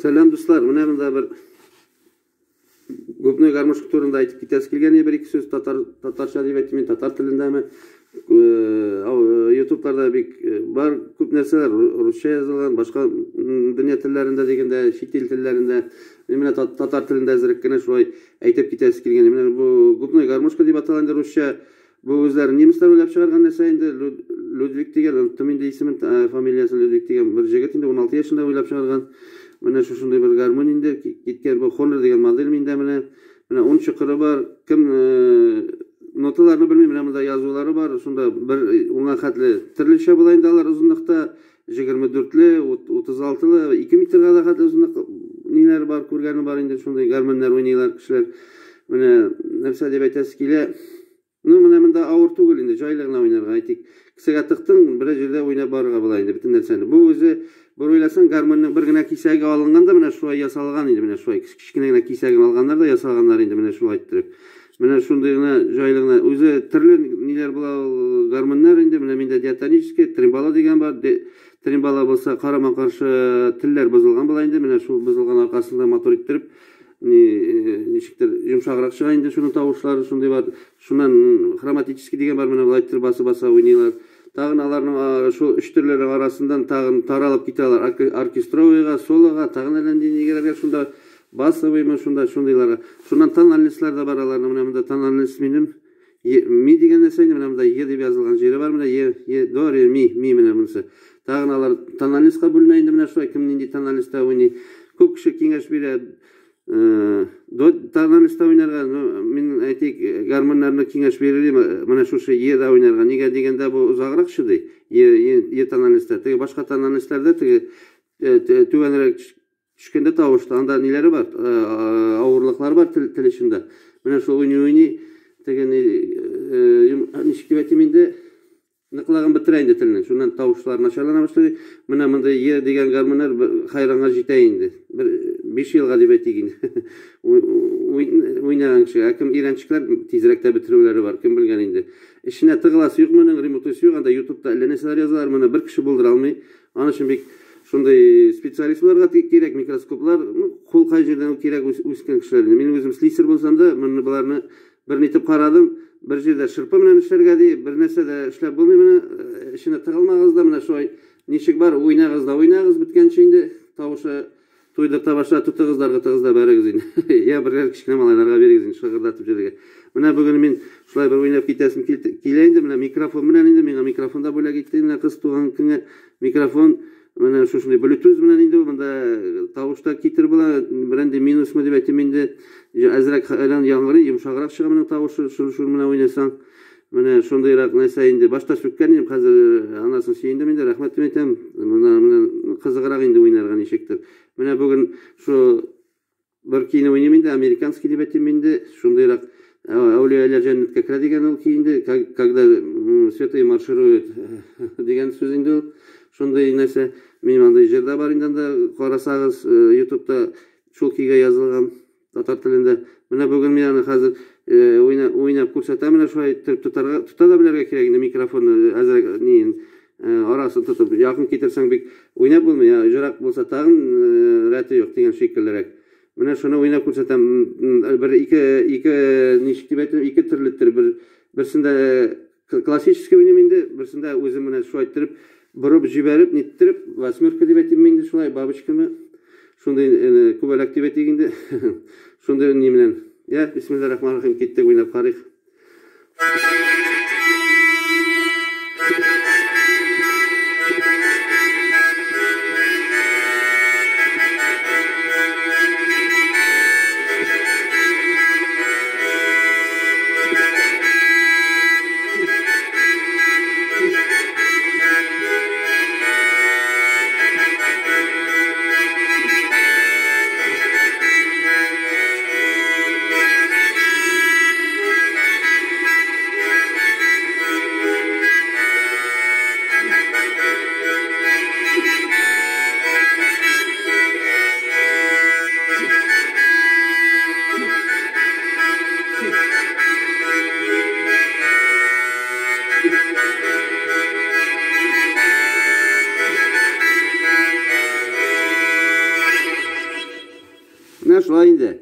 Selam dostlar. Mına mında bir Gopnoy Garmoshka турында айтып кетәс килгән бер ике сүз татарча дип әйтим, татар телендәме. YouTube'larda бик бар күп нәрсәләр русча язылган, башка дөнья телләрендә дигәндә, чит ил телләрендә, менә татар телендә әзрәк кенә шулай әйтеп китәс килгән. Менә бу Gopnoy Garmoshka дип аталган русча бу үзләре немецлар уйлап чыгарган нәрсә инде. Людвиг дигән, инде исемен, фамилиясы Людвиг дигән бер җегет инде 16 яшында уйлап чыгарган. Менә шушындай бер гармон инде киткән, бу Honor дигән модель миндә менә 10 чокыры бар. Кем ноталарны белмим, менә монда язулары бар. Шунда бер уңа хәтле төрлечә була инде алар узынлыкта 24-ле, 36-лы, 2 метрга да хәтле узынлык ниләр бар, күргәне бар инде шундай гармоннар уйныйлар кешеләр. Менә нәрсә дип әйтәсе килә. Менә монда авыр түгел инде, җайлы гына уйнарга әйтик. Кесәгә тыктың, бер җирдә уйнап барырга була инде бөтен нәрсәне. Бу үзе бер уйласаң гармонның бер генә кисәге алынганда менә шулай ясалган инде, менә шулай кичкенә генә кисәген алганнар да ясалганнар инде менә шулай иттиреп. Менә шундый гына җайлы гына үзе төрле ниләр була гармоннар инде, менә миндә диатонический, тримбала дигән бар. Тримбала булса карама-каршы телләр бозылган була инде, менә шул бозылган аркасында мотор иттиреп ничектер йомшаграк чыга инде шуның тавышлары шундый бар. Шуннан хроматический дигән бар, менә булай иттиреп баса уйныйлар. Тагын аларның шул үч төрләре арасыннан тагын таралып китәләр оркестровыйга, солога, тагын нигәләргә шунда басовыймы, шундыйларга. Шуннан тональностьлар да бар аларның. Менә монда тональность минем ми дигән нәрсә инде, менә монда е дип язылган җире бар, менә е до ре ми менә монысы. Тагын алар тональностька бүленә инде, менә шулай кем нинди тональностьта уйный. Күп кеше киңәш бирә. До тональностьта уйнарга мин әйтик, гармоннарны киңәш бирелим, менә шушы е да уйнарга. Нигә дигәндә бу узаграк шундый. Е тональностьта. Теге башка тональностьларда теге түбәнрәк төшкәндә тавышта анда ниләре бар? Авырлыклар бар тел ишендә. Менә шул уйный, теге ничек дип әйтим инде, ныклыгын бетерә инде телне. Шуннан тавышлар начарлана башлый. Менә монда е дигән гармоннар хайранга җитә инде. 5 елга дип әйтик инде. Уйнаган кеше, кем иранчыклар тизрәк тә бетерүләре бар, кем белгән инде. Эшенә тыгыласы юк, моның ремонтысы юк, анда YouTube'да әллә нәрсәләр язалар, моны бер кеше булдыра алмый. Аның өчен бик шундай специалистларга кирәк, микроскоплар, кул кай җирдән кирәк үскән кешеләр. Мин үзем слесарь булсам да, моны буларны бер нитеп карадым. Бер җирдә шырпы белән эшләргә ди, бер нәрсә дә эшләп булмый, менә эшенә тыгылмагыз да, менә шулай ничек бар, уйнагыз биткәнче инде тавышы туйдырта башлар, тутыгызларга тыгызда бәрегез инде. Я бер кичкенә малайларга берегез инде, шыгырдатып җиргә. Менә бүген мин шулай бер уйнап китәсем килә инде, менә микрофон белән инде, миңа микрофонда бүләк итте, менә кыз туган көнгә микрофон, менә шушындай Bluetooth белән инде, монда тавышта китер була, беренде минусмы дип әйтим инде, әзрәк яңгырый, йомшаграк чыга моның тавышы, шул менә уйнасаң. Менә шундыйрак нәрсә инде. Башта сүккән идем, хәзер анасын сөендем инде, рәхмәт әйтәм. Менә кызыграк инде уйнарга ничектер. Менә бүген шу бер кино уйныйм инде, американский дип әйтим инде, шундыйрак әүлияләр җәннәткә керә дигән ул инде, когда святые маршируют дигән сүз инде. Шундай нәрсә, мин анда җирдә бар инде, карасагыз YouTube'да шул кигә язылган татар телендә. Менә бүген мин аны хәзер уйнап күрсәтәм, менә шулай тута да белергә кирәк инде микрофонны әзрәк арасын тотып, якын китерсәң бик уйнап булмый, җырак булса тагын рәте юк дигән шикеллерәк. Менә шуны уйнап күрсәтәм, бер ике ничек дип әйтәм, ике төрлетер, берсендә классический уйныйм инде, берсендә үзем менә шулай иттереп, борып җибәреп, ниттереп, восьмерка дип әйтим инде, шулай бабочкамы, шундый күбәләк дип әйтик инде, шундый ни белән. Ya, Bismillahirrahmanirrahim, ketdik o'ynab qaraylik. шулай инде.